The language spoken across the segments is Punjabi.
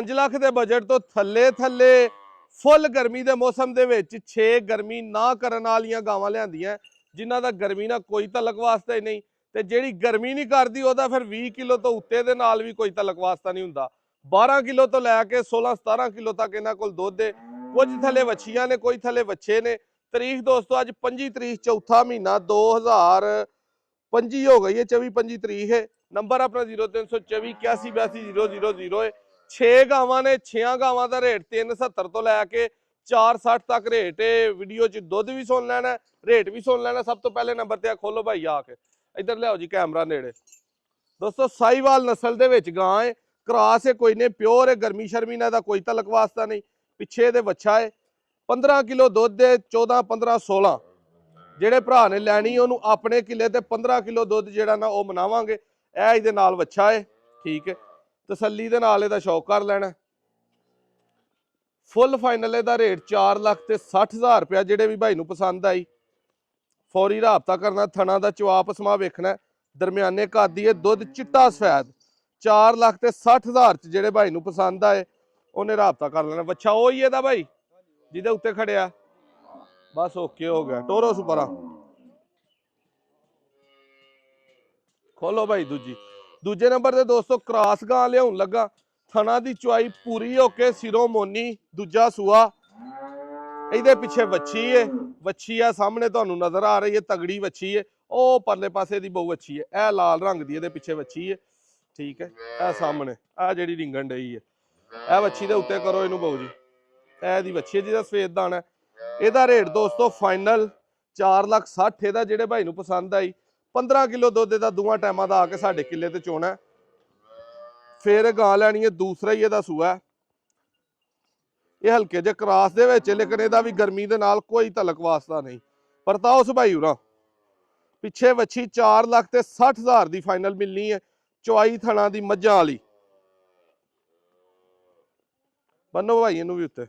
5 ਲੱਖ ਦੇ ਬਜਟ ਤੋਂ ਥੱਲੇ ਥੱਲੇ ਫੁੱਲ ਗਰਮੀ ਦੇ ਮੌਸਮ ਦੇ ਵਿੱਚ 6 ਗਰਮੀ ਨਾ ਕਰਨ ਵਾਲੀਆਂ ਗਾਵਾਂ ਲਿਆਂਦੀਆਂ ਜਿਨ੍ਹਾਂ ਦਾ ਗਰਮੀ ਨਾਲ ਕੋਈ ਤਲਕ ਵਾਸਤਾ ਹੀ ਨਹੀਂ ਤੇ ਜਿਹੜੀ ਗਰਮੀ ਨਹੀਂ ਕਰਦੀ ਉਹਦਾ ਫਿਰ 20 ਕਿਲੋ ਤੋਂ ਉੱਤੇ ਦੇ ਨਾਲ ਵੀ ਕੋਈ ਤਲਕ ਵਾਸਤਾ ਨਹੀਂ ਹੁੰਦਾ। 12 ਕਿਲੋ ਤੋਂ ਲੈ ਕੇ 16-17 ਕਿਲੋ ਤੱਕ ਇਹਨਾਂ ਕੋਲ ਦੁੱਧ ਹੈ। ਕੁਝ ਥੱਲੇ ਵੱਛੀਆਂ ਨੇ, ਕੋਈ ਥੱਲੇ ਵੱਛੇ ਨੇ। ਤਰੀਕ ਦੋਸਤੋ ਅੱਜ 25 ਤਰੀਕ ਚੌਥਾ ਮਹੀਨਾ 2025 ਹੋ ਗਈ ਹੈ। 24-25 ਤਰੀਕ ਹੈ। ਨੰਬਰ ਆਪਣਾ 0324 81820000 ਹੈ। 6 ਗਾਵਾਂ ਨੇ, 6 ਗਾਵਾਂ ਦਾ ਰੇਟ 370 ਤੋਂ ਲੈ ਕੇ 460 ਤੱਕ ਰੇਟ ਹੈ। ਵੀਡੀਓ 'ਚ ਦੁੱਧ ਵੀ ਸੁਣ ਲੈਣਾ, ਰੇਟ ਵੀ ਸੁਣ ਲੈਣਾ। ਸਭ ਤੋਂ ਪਹਿਲੇ ਨੰਬਰ ਤੇ ਖੋਲੋ ਭਾਈ ਆ ਕੇ ਇੱਧਰ ਲਿਆਓ ਜੀ ਕੈਮਰਾ ਨੇੜੇ। ਦੋਸਤੋ ਸਾਈਵਾਲ ਨਸਲ ਦੇ ਵਿੱਚ ਗਾਂ ਹੈ, ਕ੍ਰਾਸ ਹੈ, ਕੋਈ ਨਹੀਂ ਪਿਓਰ ਹੈ। ਗਰਮੀ ਸ਼ਰਮੀ ਨਾਲ ਦਾ ਕੋਈ ਤਲਕ ਵਾਸਤਾ ਨਹੀਂ। ਪਿੱਛੇ ਦੇ ਵੱਛਾ ਹੈ। 15 ਕਿਲੋ ਦੁੱਧ ਦੇ 14 15 16 ਜਿਹੜੇ ਭਰਾ ਨੇ ਲੈਣੀ ਉਹਨੂੰ ਆਪਣੇ ਕਿੱਲੇ ਤੇ 15 ਕਿਲੋ ਦੁੱਧ ਜਿਹੜਾ ਨਾ ਉਹ ਮਨਾਵਾਂਗੇ। ਇਹ ਇਹਦੇ ਨਾਲ ਵੱਛਾ ਹੈ, ਠੀਕ ਹੈ। ਤਸੱਲੀ ਦੇ ਨਾਲ ਇਹਦਾ ਸ਼ੌਕ ਕਰ ਲੈਣਾ। ਫੁੱਲ ਫਾਈਨਲ ਇਹਦਾ ਰੇਟ 4,60,000 ਰੁਪਇਆ। ਜਿਹੜੇ ਵੀ ਭਾਈ ਨੂੰ ਪਸੰਦ ਆਈ ਫੌਰੀ ਰਾਬਤਾ ਕਰਨਾ। ਥਣਾ ਦਾ ਚਵਾਪ ਸਮਾ ਵੇਖਣਾ, ਦਰਮਿਆਨੇ ਕੱਦ ਹੈ, ਦੁੱਧ ਚਿੱਟਾ ਸਫੈਦ। 4,60,000 ਚ ਜਿਹੜੇ ਭਾਈ ਨੂੰ ਪਸੰਦ ਆਏ ਉਹਨੇ ਰਾਬਤਾ ਕਰ ਲੈਣਾ। ਵੱਛਾ ਉਹ ਹੀ ਇਹਦਾ ਭਾਈ ਜਿਹਦੇ ਉੱਤੇ ਖੜਿਆ, ਬਸ ਓਕੇ ਹੋ ਗਿਆ। ਟੋਰੋ ਸੁਪਰਾ ਖੋਲੋ ਭਾਈ। ਦੂਜੇ ਨੰਬਰ ਤੇ ਦੋਸਤੋ ਕ੍ਰਾਸ ਗਾਂ ਲਿਆਉਣ ਲੱਗਾ। ਥਣਾ ਦੀ ਚੁਆਈ ਪੂਰੀ ਹੋ ਕੇ ਸਿਰੋਂ ਮੋਨੀ, ਦੂਜਾ ਸੂਆ। ਇਹਦੇ ਪਿੱਛੇ ਵੱਛੀ ਹੈ, ਵੱਛੀ ਆ ਸਾਹਮਣੇ ਤੁਹਾਨੂੰ ਨਜ਼ਰ ਆ ਰਹੀ ਹੈ, ਤਗੜੀ ਵੱਛੀ ਹੈ। ਉਹ ਪਰਲੇ ਪਾਸੇ ਦੀ ਬਹੁ ਵੱਛੀ ਹੈ, ਇਹ ਲਾਲ ਰੰਗ ਦੀ ਇਹਦੇ ਪਿੱਛੇ ਵੱਛੀ ਹੈ, ਠੀਕ ਹੈ। ਇਹ ਸਾਹਮਣੇ ਆ ਜਿਹੜੀ ਰਿੰਗਣ ਡਈ ਹੈ, ਇਹ ਵੱਛੀ ਦੇ ਉੱਤੇ ਕਰੋ ਇਹਨੂੰ ਬਹੁ ਜੀ। ਇਹ ਦੀ ਵੱਛੀ ਹੈ ਜਿਹਦਾ ਸਫੇਦ ਦਾਣਾ। ਇਹਦਾ ਰੇਟ ਦੋਸਤੋ ਫਾਈਨਲ 4,60,000 ਇਹਦਾ। ਜਿਹੜੇ ਭਾਈ ਨੂੰ ਪਸੰਦ ਆਈ 15 ਕਿਲੋ ਦੁੱਧ ਦਾ ਦੋਵਾਂ ਟਾਈਮਾਂ ਦਾ ਆ ਕੇ ਸਾਡੇ ਕਿੱਲੇ ਤੇ ਚੋਣਾ। ਫੇਰ ਗਾਂ ਲੈਣੀ ਹੈ, ਦੂਸਰਾ ਹੀ ਇਹਦਾ ਸੂਆ। ਇਹ ਹਲਕੇ ਜਿਹੇ ਕ੍ਰਾਸ ਦੇ ਵਿੱਚ, ਲੇਕਿਨ ਇਹਦਾ ਵੀ ਗਰਮੀ ਦੇ ਨਾਲ ਕੋਈ ਤਲਕ ਵਾਸਤਾ ਨਹੀਂ। ਪਰਤਾਓ ਭਾਈ ਉਰਾ ਪਿੱਛੇ ਵੱਛੀ 4,60,000 ਦੀ ਫਾਈਨਲ ਮਿਲਣੀ ਹੈ। ਚੁਆਈ ਥਣਾ ਦੀ ਮੱਝਾਂ ਵਾਲੀ। ਬੰਨੋ ਭਾਈ ਇਹਨੂੰ ਵੀ ਉੱਤੇ।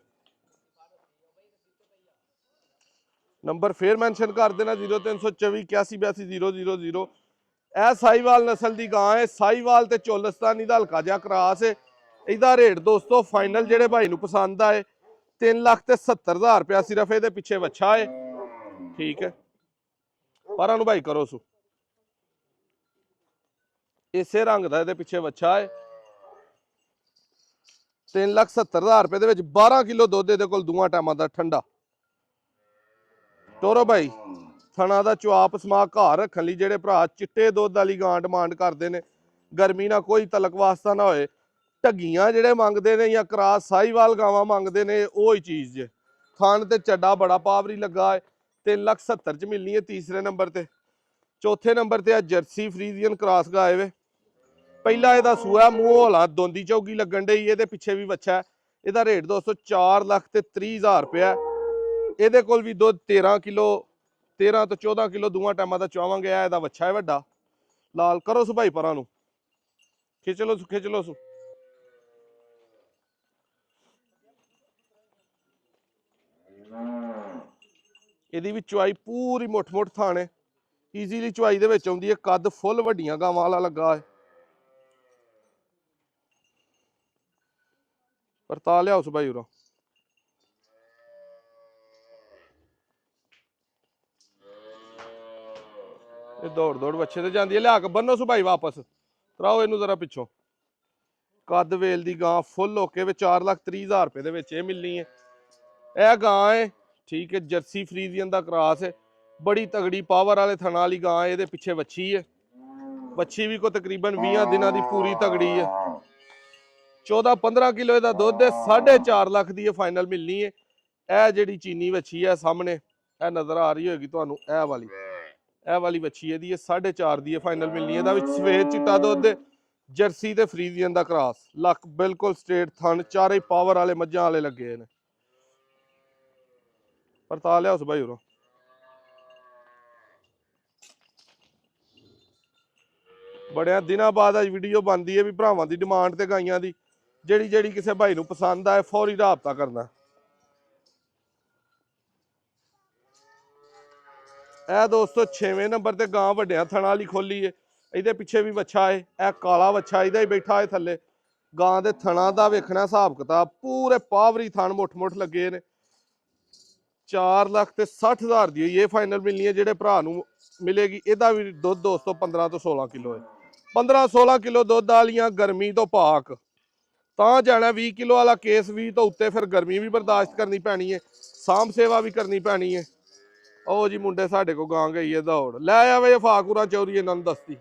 ਨੰਬਰ ਫੇਰ ਮੈਂਸ਼ਨ ਕਰ ਦੇਣਾ 0324 81820000। ਇਹ ਸਾਈਵਾਲ ਨਸਲ ਦੀ ਗਾਂ ਹੈ। ਸਾਈਵਾਲ ਤੇ ਚੋਲਸਤਾਨੀ ਦਾ ਹਲਕਾ ਜਿਹਾ ਕ੍ਰਾਸ ਹੈ। ਇਹਦਾ ਰੇਟ ਦੋਸਤੋ ਫਾਈਨਲ ਜਿਹੜੇ ਭਾਈ ਨੂੰ ਪਸੰਦ ਆਏ 3,70,000 ਰੁਪਇਆ। ਸਿਰਫ ਇਹਦੇ ਪਿੱਛੇ ਵੱਛਾ ਹੈ, ਠੀਕ ਹੈ। ਪਰਾਂ ਨੂੰ ਭਾਈ ਕਰੋ ਸੂ। ਇਸੇ ਰੰਗ ਦਾ ਇਹਦੇ ਪਿੱਛੇ ਵੱਛਾ ਹੈ। 3,70,000 ਰੁਪਏ ਦੇ ਵਿੱਚ 12 ਕਿਲੋ ਦੁੱਧ ਇਹਦੇ ਕੋਲ ਦੋਵਾਂ ਟਾਈਮਾਂ ਦਾ ਠੰਡਾ। ਟੋਰੋ ਭਾਈ ਥਣਾ ਦਾ ਚੁਆਪ ਸਮਾ ਘਰ ਰੱਖਣ ਲਈ ਜਿਹੜੇ ਭਰਾ ਚਿੱਟੇ ਦੁੱਧ ਵਾਲੀ ਗਾਂ ਡਿਮਾਂਡ ਕਰਦੇ ਨੇ, ਗਰਮੀ ਨਾਲ ਕੋਈ ਤਲਕ ਵਾਸਤਾ ਨਾ ਹੋਏ, ਢੱਗੀਆਂ ਜਿਹੜੇ ਮੰਗਦੇ ਨੇ ਜਾਂ ਕ੍ਰਾਸ ਸਾਈਵਾਲ ਗਾਵਾਂ ਮੰਗਦੇ ਨੇ, ਉਹ ਹੀ ਚੀਜ਼ ਜੇ। ਥਣ ਤੇ ਚੱਡਾ ਬੜਾ ਪਾਵਰੀ ਲੱਗਾ ਹੈ। 3,70,000 ਚ ਮਿਲਣੀ ਹੈ ਤੀਸਰੇ ਨੰਬਰ ਤੇ। ਚੌਥੇ ਨੰਬਰ ਤੇ ਆ ਜਰਸੀ ਫਰੀਜ਼ੀਅਨ ਕ੍ਰਾਸ ਗਾਏ ਵੇ। ਪਹਿਲਾ ਇਹਦਾ ਸੂਆ ਮੂੰਹ ਹੋਲਾ ਦੋਂਦੀ ਚੌਗੀ ਲੱਗਣ ਡਈ। ਇਹਦੇ ਪਿੱਛੇ ਵੀ ਵੱਛਾ। ਇਹਦਾ ਰੇਟ ਦੋਸਤੋ 4,30,000 ਰੁਪਇਆ। ਇਹਦੇ ਕੋਲ ਵੀ ਦੁੱਧ 13 ਕਿਲੋ 13 ਤੋਂ 14 ਕਿਲੋ ਦੋਵਾਂ ਟਾਈਮਾਂ ਦਾ ਚਾਵਾਂਗੇ। ਇਹਦਾ ਵੱਛਾ ਹੈ ਵੱਡਾ ਲਾਲ। ਕਰੋ ਸੁ ਭਾਈ ਪਰਾਂ ਨੂੰ, ਖਿੱਚ ਲੋ ਸੂ। ਇਹਦੀ ਵੀ ਚੁਆਈ ਪੂਰੀ ਮੁੱਠ ਥਾਣੇ, ਈਜ਼ੀਲੀ ਚੁਆਈ ਦੇ ਵਿੱਚ ਆਉਂਦੀ ਹੈ। ਕੱਦ ਫੁੱਲ ਵੱਡੀਆਂ ਗਾਵਾਂ ਵਾਲਾ ਲੱਗਾ ਹੈ। ਪਰਤਾ ਲਿਆਓ ਸੁ ਭਾਈ ਉਰਾ। ਇਹ ਦੌੜ ਵੱਛੇ ਤੇ ਜਾਂਦੀ ਹੈ। ਲਿਆ ਕੇ ਬੰਨੋ ਸੁ ਭਾਈ ਵਾਪਸ ਕਰਾਓ ਇਹਨੂੰ ਜ਼ਰਾ ਪਿੱਛੋਂ। ਕੱਦ ਵੇਲ ਦੀ ਗਾਂ ਫੁੱਲ ਹੋ ਕੇ 4,30,000 ਰੁਪਏ ਦੇ ਵਿੱਚ ਇਹ ਮਿਲਣੀ ਹੈ। ਇਹ ਗਾਂ ਹੈ, ਠੀਕ ਹੈ। ਜਰਸੀ ਫਰੀਜ਼ੀਅਨ ਦਾ ਕ੍ਰਾਸ ਹੈ। ਬੜੀ ਤਗੜੀ ਪਾਵਰ ਵਾਲੇ ਥਣਾ ਵਾਲੀ ਗਾਂ। ਇਹਦੇ ਪਿੱਛੇ ਵੱਛੀ ਹੈ। ਵੱਛੀ ਵੀ ਕੋਈ ਤਕਰੀਬਨ 20 ਦਿਨਾਂ ਦੀ ਪੂਰੀ ਤਗੜੀ ਹੈ। 14-15 ਕਿਲੋ ਇਹਦਾ ਦੁੱਧ ਹੈ। 4.5 ਲੱਖ ਦੀ ਇਹ ਫਾਈਨਲ ਮਿਲਣੀ ਹੈ। ਇਹ ਜਿਹੜੀ ਚੀਨੀ ਵੱਛੀ ਹੈ ਸਾਹਮਣੇ ਇਹ ਨਜ਼ਰ ਆ ਰਹੀ ਹੋਏਗੀ ਤੁਹਾਨੂੰ, ਇਹ ਵਾਲੀ ਵੱਛੀ ਇਹਦੀ 4.5 ਦੀ ਫਾਈਨਲ ਮਿਲਣੀ ਹੈ। ਇਹਦਾ ਵਿੱਚ ਸਫੇਦ ਚਿੱਟਾ ਦੁੱਧ, ਜਰਸੀ ਤੇ ਫਰੀਜ਼ੀਅਨ ਦਾ ਕ੍ਰਾਸ। ਲੱਕ ਬਿਲਕੁਲ ਸਟ੍ਰੇਟ ਥਣ, ਚਾਰੇ ਪਾਵਰ ਵਾਲੇ ਮੱਝਾਂ ਵਾਲੇ ਲੱਗੇ ਨੇ। ਪਰਤਾ ਲਿਆ ਉਸ ਭਾਈ ਉਰੋਂ। ਬੜਿਆਂ ਦਿਨਾਂ ਬਾਅਦ ਅੱਜ ਵੀਡੀਓ ਬਣਦੀ ਹੈ ਵੀ ਭਰਾਵਾਂ ਦੀ ਡਿਮਾਂਡ ਤੇ ਗਾਈਆਂ ਦੀ। ਜਿਹੜੀ ਕਿਸੇ ਭਾਈ ਨੂੰ ਪਸੰਦ ਆਏ ਫੌਰੀ ਰਾਬਤਾ ਕਰਨਾ। ਇਹ ਦੋਸਤੋ 6ਵੇਂ ਨੰਬਰ ਤੇ ਗਾਂ ਵੱਡਿਆਂ ਥਣਾ ਵਾਲੀ ਖੋਲੀ ਹੈ। ਇਹਦੇ ਪਿੱਛੇ ਵੀ ਵੱਛਾ ਹੈ। ਇਹ ਕਾਲਾ ਵੱਛਾ ਇਹਦਾ ਹੀ ਬੈਠਾ ਹੈ ਥੱਲੇ। ਗਾਂ ਦੇ ਥਣਾ ਦਾ ਵੇਖਣਾ ਹਿਸਾਬ ਕਿਤਾਬ, ਪੂਰੇ ਪਾਵਰੀ ਥਣ ਮੁੱਠ ਲੱਗੇ ਨੇ। 4,60,000 ਦੀ ਇਹ ਫਾਈਨਲ ਮਿਲਣੀ ਹੈ। ਜਿਹੜੇ ਭਰਾ ਨੂੰ ਮਿਲੇਗੀ, ਇਹਦਾ ਵੀ ਦੁੱਧ ਦੋਸਤੋ 15 ਤੋਂ 16 ਕਿਲੋ ਹੈ। 15-16 ਕਿਲੋ ਦੁੱਧ ਵਾਲੀਆਂ, ਗਰਮੀ ਤੋਂ ਪਾਕ। ਤਾਂ ਜਾਣਾ 20 ਕਿਲੋ ਵਾਲਾ ਕੇਸ, 20 ਤੋਂ ਉੱਤੇ ਫਿਰ ਗਰਮੀ ਵੀ ਬਰਦਾਸ਼ਤ ਕਰਨੀ ਪੈਣੀ ਹੈ, ਸਾਂਭ ਸੇਵਾ ਵੀ ਕਰਨੀ ਪੈਣੀ ਹੈ। ਉਹ ਜੀ ਮੁੰਡੇ ਸਾਡੇ ਕੋਲ ਗਾਂ ਗਈ ਹੈ ਦੌੜ, ਲੈ ਆਵੇ ਫਾਕੂਰਾ ਚੌਰੀ ਇਹਨਾਂ ਨੂੰ ਦੱਸਦੀ।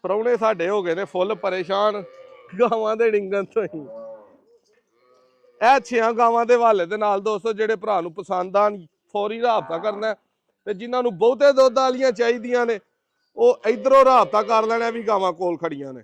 ਪ੍ਰਾਹੁਣੇ ਸਾਡੇ ਹੋ ਗਏ ਨੇ ਫੁੱਲ ਪਰੇਸ਼ਾਨ ਗਾਵਾਂ ਦੇ ਡਿੰਗਣ ਤੋਂ ਹੀ। ਇਹ 6 ਗਾਵਾਂ ਦੇ ਹਵਾਲੇ ਦੇ ਨਾਲ ਦੋਸਤੋ, ਜਿਹੜੇ ਭਰਾ ਨੂੰ ਪਸੰਦ ਆਣ ਫੌਰੀ ਰਾਬਤਾ ਕਰਨਾ, ਤੇ ਜਿਨ੍ਹਾਂ ਨੂੰ ਬਹੁਤੇ ਦੁੱਧ ਵਾਲੀਆਂ ਚਾਹੀਦੀਆਂ ਨੇ ਉਹ ਇਧਰੋਂ ਰਾਬਤਾ ਕਰ ਲੈਣਾ ਵੀ ਗਾਵਾਂ ਕੋਲ ਖੜੀਆਂ ਨੇ।